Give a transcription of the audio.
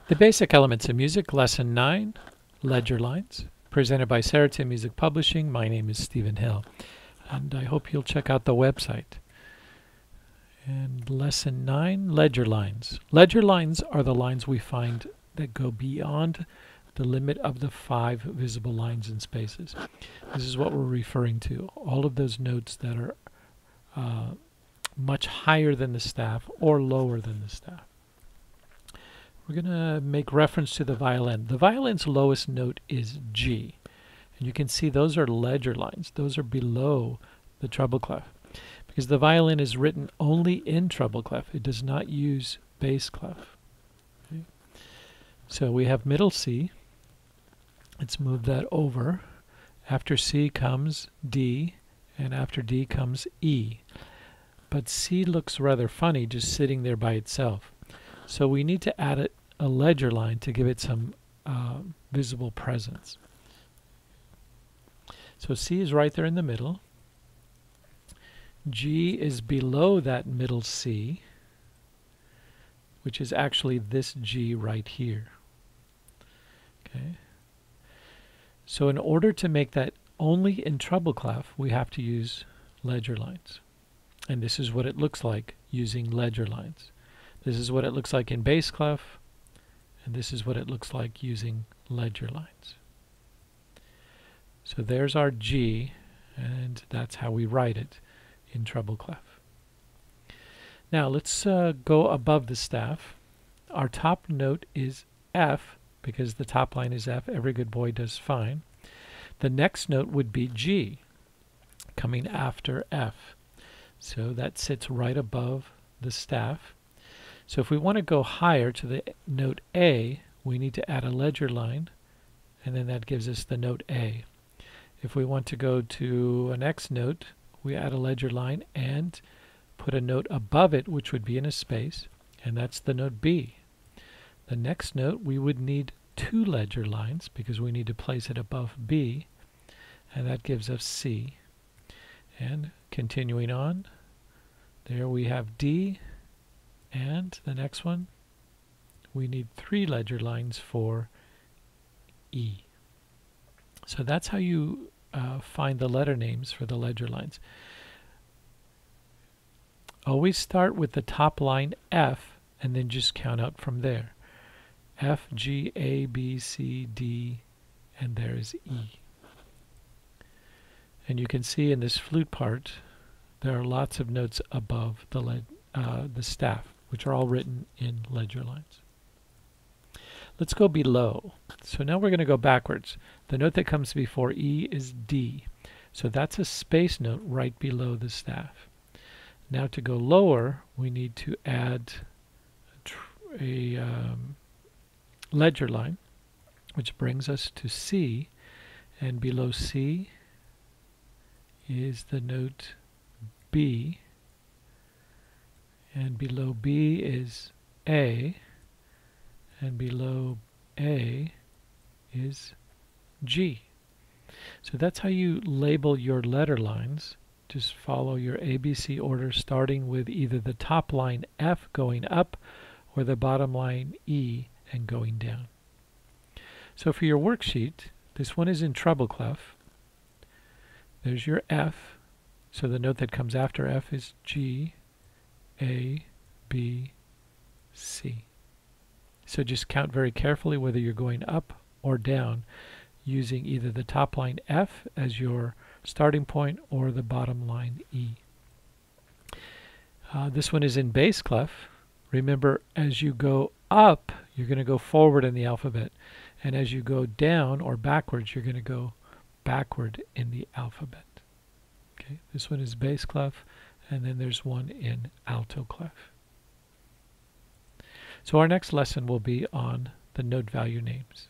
The Basic Elements of Music, Lesson 9, Ledger Lines, presented by SARAHTIM Music Publishing. My name is Stephen Hill, and I hope you'll check out the website. And Lesson 9, Ledger Lines. Ledger lines are the lines we find that go beyond the limit of the 5 visible lines and spaces. This is what we're referring to, all of those notes that are much higher than the staff or lower than the staff. We're going to make reference to the violin. The violin's lowest note is G. And you can see those are ledger lines. Those are below the treble clef, because the violin is written only in treble clef. It does not use bass clef. Okay. So we have middle C. Let's move that over. After C comes D, and after D comes E. But C looks rather funny just sitting there by itself. So we need to add a ledger line to give it some visible presence. So C is right there in the middle. G is below that middle C, which is actually this G right here. Okay. So in order to make that only in treble clef, we have to use ledger lines. And this is what it looks like using ledger lines. This is what it looks like in bass clef, and this is what it looks like using ledger lines. So there's our G, and that's how we write it in treble clef. Now let's go above the staff. Our top note is F, because the top line is F. Every good boy does fine. The next note would be G, coming after F. So that sits right above the staff. So if we want to go higher to the note A, we need to add a ledger line, and then that gives us the note A. If we want to go to a next note, we add a ledger line and put a note above it, which would be in a space, and that's the note B. The next note, we would need 2 ledger lines because we need to place it above B, and that gives us C. And continuing on, there we have D, and the next one, we need 3 ledger lines for E. So that's how you find the letter names for the ledger lines. Always start with the top line F and then just count out from there. F, G, A, B, C, D, and there's E. And you can see in this flute part, there are lots of notes above the staff, which are all written in ledger lines. Let's go below. So now we're going to go backwards. The note that comes before E is D. So that's a space note right below the staff. Now to go lower, we need to add a ledger line, which brings us to C. And below C is the note B, and below B is A, and below A is G. So that's how you label your letter lines. Just follow your ABC order, starting with either the top line F going up or the bottom line E and going down. So for your worksheet, this one is in treble clef. There's your F, so the note that comes after F is G, A, B, C. So just count very carefully whether you're going up or down using either the top line F as your starting point or the bottom line E. This one is in bass clef. Remember, as you go up, you're going to go forward in the alphabet, and as you go down or backwards, you're going to go backward in the alphabet. Okay, this one is bass clef, and then there's one in alto clef. So our next lesson will be on the note value names.